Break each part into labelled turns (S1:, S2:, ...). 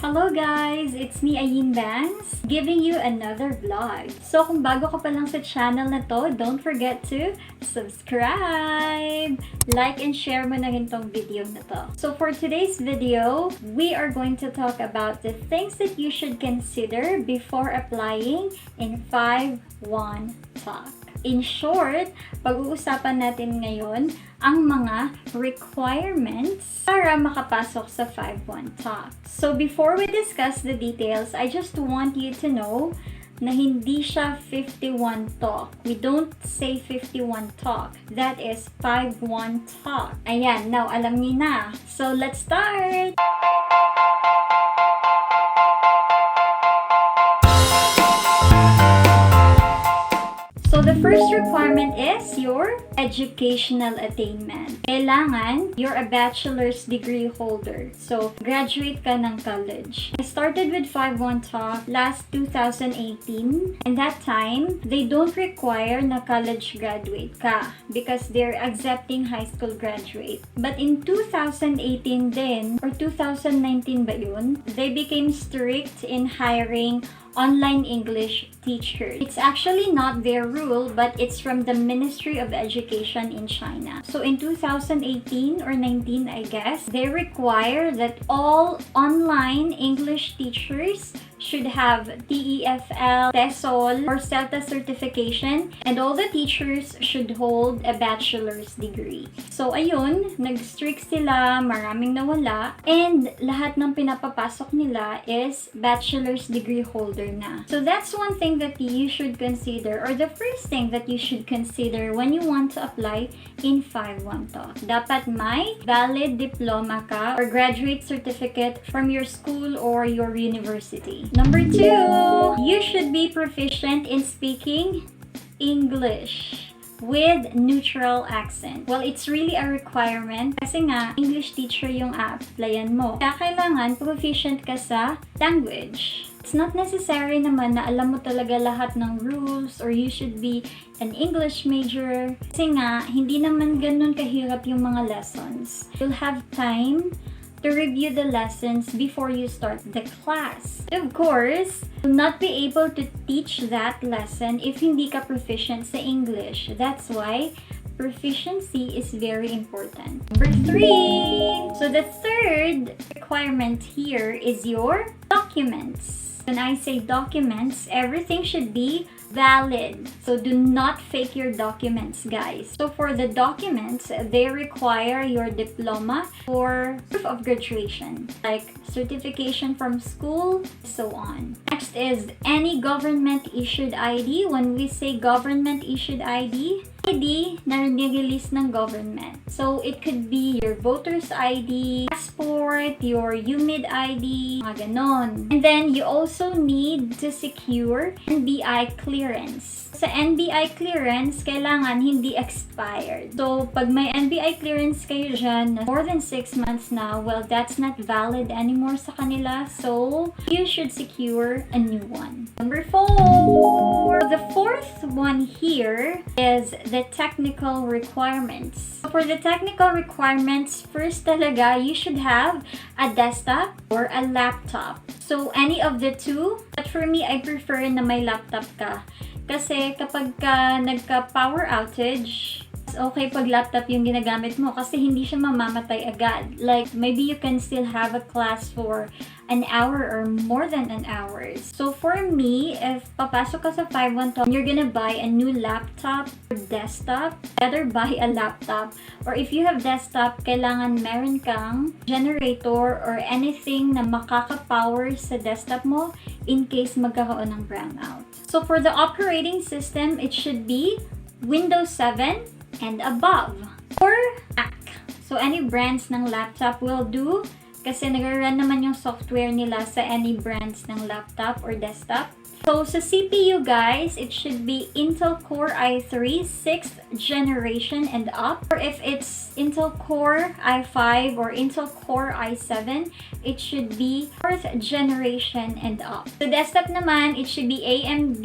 S1: Hello guys! It's me, Ayin Bangs, giving you another vlog. So kung bago ka pa lang sa channel na to, don't forget to subscribe! Like and share mo na rin tong video na to. So for today's video, we are going to talk about the things that you should consider before applying in 5-1 Talk. In short, pag-uusapan natin ngayon ang mga requirements para makapasok sa 5-1 Talk. So before we discuss the details, I just want you to know na hindi siya 51 Talk. We don't say 51 Talk. That is 5-1 Talk. Ayan, now alam niyo na. So let's start! So the first requirement is your educational attainment. Kailangan you're a bachelor's degree holder. So graduate ka ng college. I started with 5-1 Talk last 2018. And that time, they don't require na college graduate ka because they're accepting high school graduate. But in 2018 din, or 2019 ba yun, they became strict in hiring online English teacher. It's actually not their rule, but it's from the Ministry of Education in China. So in 2018 or 19, I guess, they require that all online English teachers should have TEFL, TESOL, or CELTA certification, and all the teachers should hold a bachelor's degree. So ayun, nag-strict sila, maraming nawala, and lahat ng pinapapasok nila is bachelor's degree holder na. So that's one thing that you should consider, or the first thing that you should consider when you want to apply in 5-1 Talk. Dapat may valid diploma ka or graduate certificate from your school or your university. Number 2, you should be proficient in speaking English with neutral accent. Well, it's really a requirement kasi nga, English teacher yung a-applyan mo. Kaya kailangan proficient ka sa language. It's not necessary naman na alam mo talaga lahat ng rules or you should be an English major. Kasi nga, hindi naman ganun kahirap yung mga lessons. You'll have time to review the lessons before you start the class. Of course, you'll not be able to teach that lesson if hindi ka proficient sa English. That's why proficiency is very important. Number 3. So the third requirement here is your documents. When I say documents, everything should be valid. So do not fake your documents, guys. So for the documents, they require your diploma or proof of graduation, like certification from school, so on. Next is any government issued ID. When we say government issued ID na nirelease ng government. So it could be your voter's ID, passport, your UMID ID, mga ganon. And then you also need to secure NBI clearance. Sa NBI clearance, kailangan hindi expired. So, pag may NBI clearance kayo dyan na more than 6 months na, well, that's not valid anymore sa kanila. So, you should secure a new one. Number 4. The fourth one here is the technical requirements. So, for the technical requirements, first talaga, you should have a desktop or a laptop. So, any of the two. But for me, I prefer na may laptop ka. Kasi kapag ka nagka-power outage, okay pag laptop yung ginagamit mo kasi hindi siya mamamatay agad. Like, maybe you can still have a class for an hour or more than an hour. So for me, if papasok ka sa 5-1 Talk, you're gonna buy a new laptop or desktop, better buy a laptop. Or if you have desktop, kailangan meron kang generator or anything na makaka-power sa desktop mo in case magkakaroon ng brownout. So for the operating system, it should be Windows 7 and above or Mac. So any brands ng laptop will do kasi nag-run naman yung software nila sa any brands ng laptop or desktop. So sa CPU guys, it should be Intel Core i3 6th generation and up. Or if it's Intel Core i5 or Intel Core i7, it should be 4th generation and up. The desktop naman, it should be AMD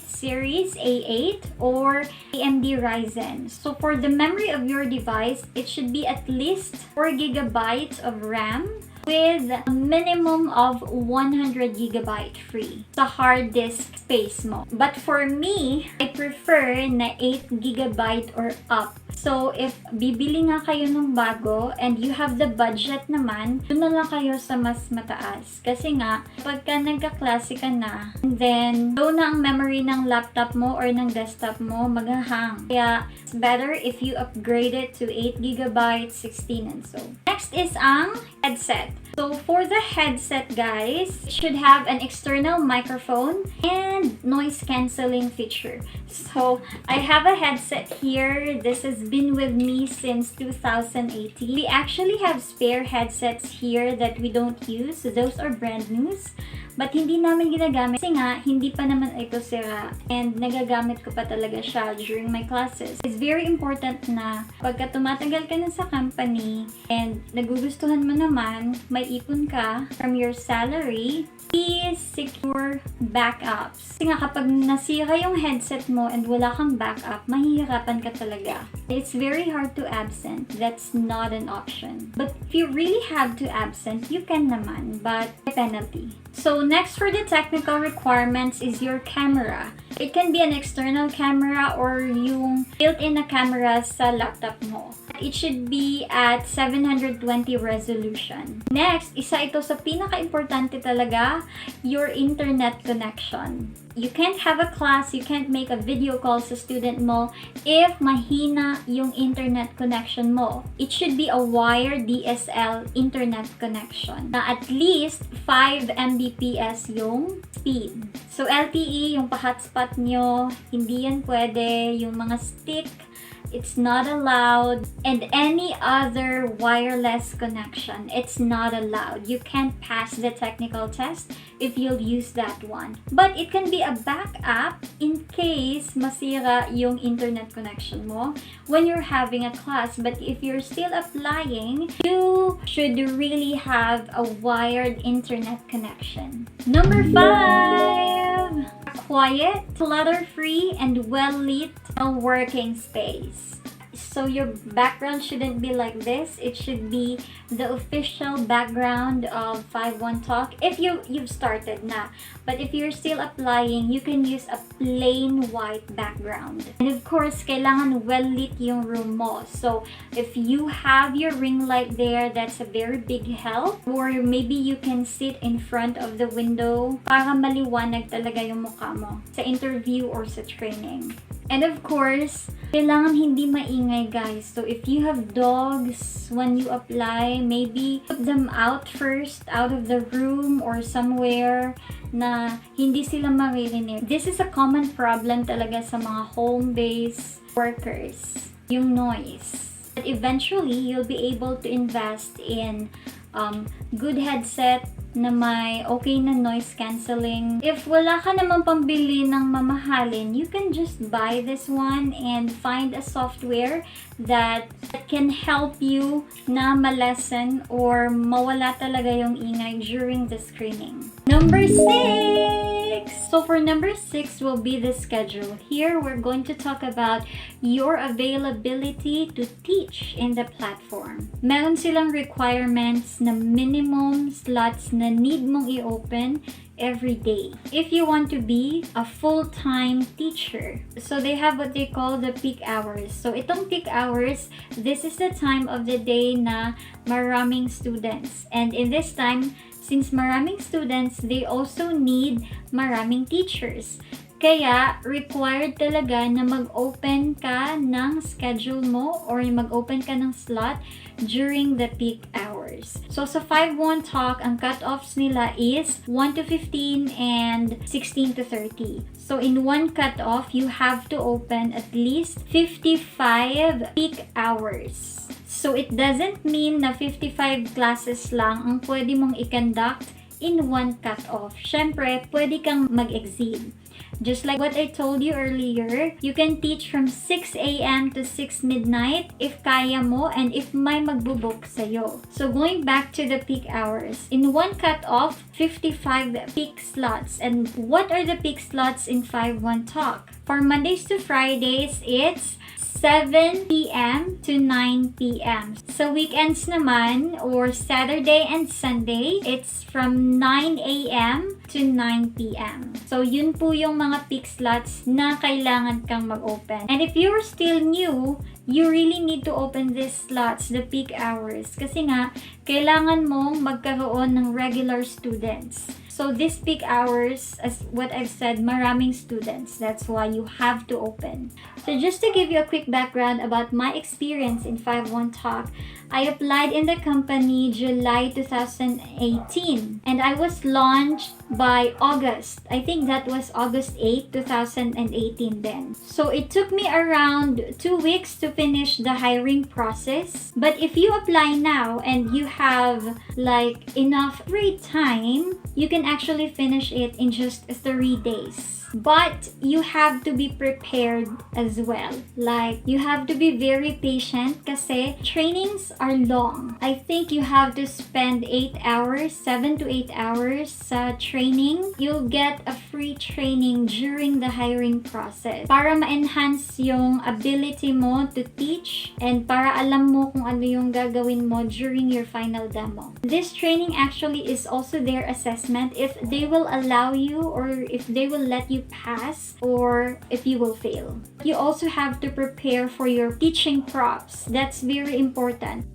S1: series A8 or AMD Ryzen. So for the memory of your device, it should be at least 4 GB of RAM with a minimum of 100 gigabyte free sa hard disk space mo. But for me, I prefer na 8 gigabyte or up. So, if bibili nga kayo ng bago and you have the budget naman, doon na lang kayo sa mas mataas. Kasi nga, pagka nagka-klase ka na, and then, low na ang memory ng laptop mo or ng desktop mo, maghahang. Kaya, it's better if you upgrade it to 8 gigabytes, 16 and so. Next is ang headset. So, for the headset, guys, it should have an external microphone and noise cancelling feature. So, I have a headset here. This has been with me since 2018. We actually have spare headsets here that we don't use. So, those are brand new. But hindi namin ginagamit kasi nga, hindi pa naman ito sira. And nagagamit ko pa talaga siya during my classes. It's very important na pagka tumatagal ka na sa company and nagugustuhan mo naman, may ipon ka from your salary, please secure backups. Kasi nga kapag nasira yung headset mo and wala kang backup, mahihirapan ka talaga. It's very hard to absent. That's not an option. But if you really have to absent, you can naman, but a penalty. So next for the technical requirements is your camera. It can be an external camera or yung built-in na camera sa laptop mo. It should be at 720 resolution. Next, isa ito sa pinaka-importante talaga, your internet connection. You can't have a class, you can't make a video call sa student mo if mahina yung internet connection mo. It should be a wired DSL internet connection na at least 5 Mbps yung speed. So LTE, yung pa-hotspot nyo, hindi yan pwede. Yung mga stick, it's not allowed. And any other wireless connection, it's not allowed. You can't pass the technical test if you'll use that one. But it can be a backup in case masira yung internet connection mo when you're having a class. But if you're still applying, you should really have a wired internet connection. Number 5, quiet, clutter-free, and well-lit working space. So your background shouldn't be like this. It should be the official background of 5-1 Talk if you've started na. But if you're still applying, you can use a plain white background. And of course, kailangan well-lit yung room mo. So if you have your ring light there, that's a very big help. Or maybe you can sit in front of the window para maliwanag talaga yung mukha mo sa interview or sa training. And of course, kailangan hindi maingay, guys. So if you have dogs when you apply, maybe put them out first, out of the room or somewhere na hindi sila maririnig. This is a common problem talaga sa mga home-based workers, yung noise. But eventually, you'll be able to invest in good headset na may okay na noise cancelling. If wala ka naman pambili ng mamahalin, you can just buy this one and find a software that can help you na malesen or mawala talaga yung ingay during the screening. Number 6! So for number 6 will be the schedule. Here, we're going to talk about your availability to teach in the platform. Meron silang requirements na minimum slots na need mong i-open every day if you want to be a full-time teacher. So they have what they call the peak hours. So itong peak hours, this is the time of the day na maraming students. And in this time, since maraming students, they also need maraming teachers. Kaya, required talaga na mag-open ka ng schedule mo or mag-open ka ng slot during the peak hours. So, sa 5-1 Talk, ang cut-offs nila is 1 to 15 and 16 to 30. So, in one cut-off, you have to open at least 55 peak hours. So, it doesn't mean na 55 classes lang ang pwede mong i-conduct in one cut-off. Syempre, pwede kang mag-exceed. Just like what I told you earlier, you can teach from 6 a.m. to 6 midnight if kaya mo and if may magbubook sa'yo. So going back to the peak hours, in one cut-off, 55 peak slots. And what are the peak slots in 5-1 Talk? For Mondays to Fridays, it's 7 p.m. to 9 p.m. Sa weekends naman, or Saturday and Sunday, it's from 9 a.m. to 9 p.m. So, yun po yung mga peak slots na kailangan kang mag-open. And if you're still new, you really need to open these slots, the peak hours. Kasi nga, kailangan mong magkaroon ng regular students. So, these peak hours, as what I've said, maraming students. That's why you have to open. So, just to give you a quick background about my experience in 5-1 Talk, I applied in the company July 2018. And I was launched by August. I think that was August 8, 2018 then. So, it took me around 2 weeks to finish the hiring process. But if you apply now and you have like enough free time, you can actually finish it in just 3 days. But you have to be prepared as well. Like, you have to be very patient kasi trainings are long. I think you have to spend 8 hours, 7 to 8 hours sa training. You'll get a free training during the hiring process para ma-enhance yung ability mo to teach and para alam mo kung ano yung gagawin mo during your final demo. This training actually is also their assessment if they will allow you or if they will let you pass or if you will fail. You also have to prepare for your teaching props. That's very important.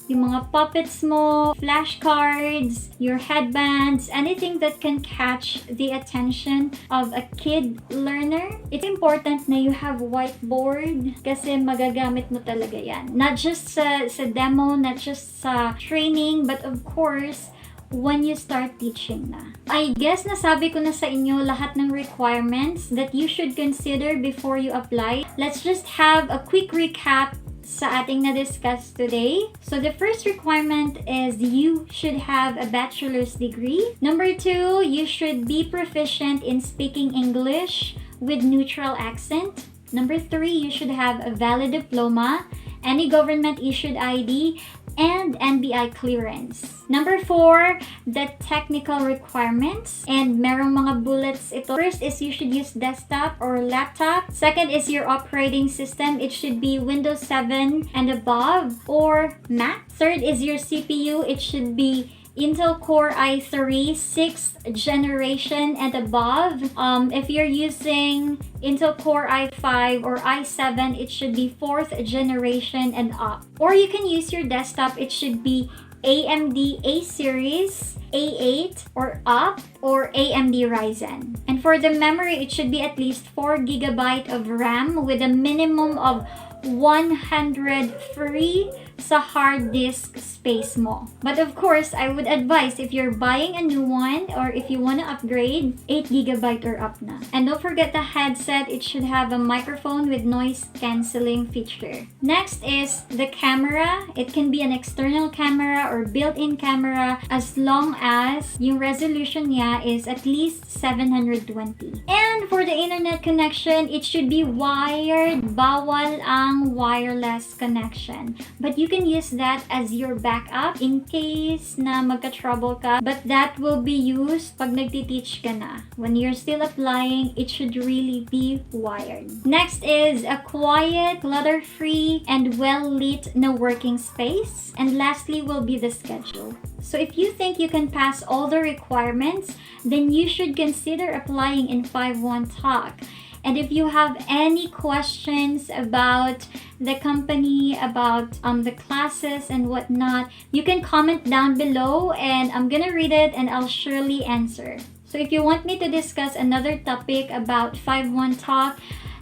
S1: Yung mga puppets mo, flashcards, your headbands, anything that can catch the attention of a kid learner. It's important na you have whiteboard kasi magagamit mo talaga yan. Not just sa demo, not just sa training, but of course, when you start teaching na. I guess nasabi ko na sa inyo lahat ng requirements that you should consider before you apply. Let's just have a quick recap sa ating na-discuss today. So, the first requirement is you should have a bachelor's degree. Number 2, you should be proficient in speaking English with neutral accent. Number 3, you should have a valid diploma, any government-issued ID, and NBI clearance. Number 4, the technical requirements. And merong mga bullets ito. First is you should use desktop or laptop. Second is your operating system. It should be Windows 7 and above or Mac. Third is your CPU. It should be Intel Core i3 6th generation and above. If you're using Intel Core i5 or i7, it should be 4th generation and up. Or you can use your desktop. It should be AMD A series, A8 or up, or AMD Ryzen. And for the memory, it should be at least 4 GB of RAM with a minimum of 100 free sa hard disk space mo. But of course, I would advise if you're buying a new one or if you want to upgrade, 8 GB or up na. And don't forget the headset. It should have a microphone with noise cancelling feature. Next is the camera. It can be an external camera or built-in camera as long as yung resolution niya is at least 720. And for the internet connection, it should be wired. Bawal ang wireless connection. But you can use that as your backup in case na magka-trouble ka. But that will be used pag nagti-teach ka na. When you're still applying, it should really be wired. Next is a quiet, clutter-free, and well-lit na working space. And lastly will be the schedule. So if you think you can pass all the requirements, then you should consider applying in 5-1 Talk. And if you have any questions about the company, about the classes and whatnot, you can comment down below and I'm gonna read it and I'll surely answer. So if you want me to discuss another topic about 5-1 Talk,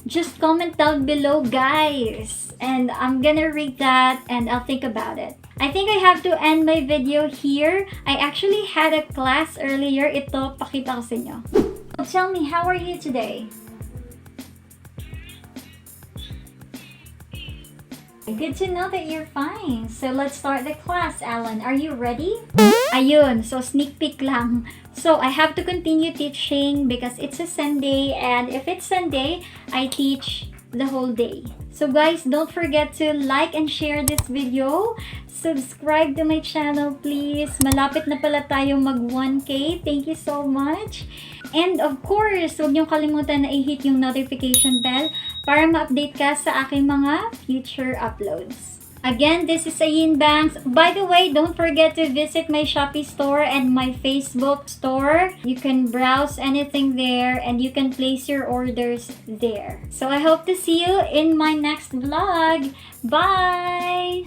S1: just comment down below, guys. And I'm gonna read that and I'll think about it. I think I have to end my video here. I actually had a class earlier. Ito, pakita ko sa inyo. Tell me, how are you today? Good to know that you're fine. So let's start the class, Alan. Are you ready? Ayun, so sneak peek lang. So I have to continue teaching because it's a Sunday, and if it's Sunday, I teach the whole day. So guys, don't forget to like and share this video. Subscribe to my channel, please. Malapit na pala tayo mag 1K. Thank you so much. And of course, huwag niyong kalimutan na i-hit yung notification bell para ma-update ka sa aking mga future uploads. Again, this is Ayin Banks. By the way, don't forget to visit my Shopee store and my Facebook store. You can browse anything there and you can place your orders there. So I hope to see you in my next vlog. Bye!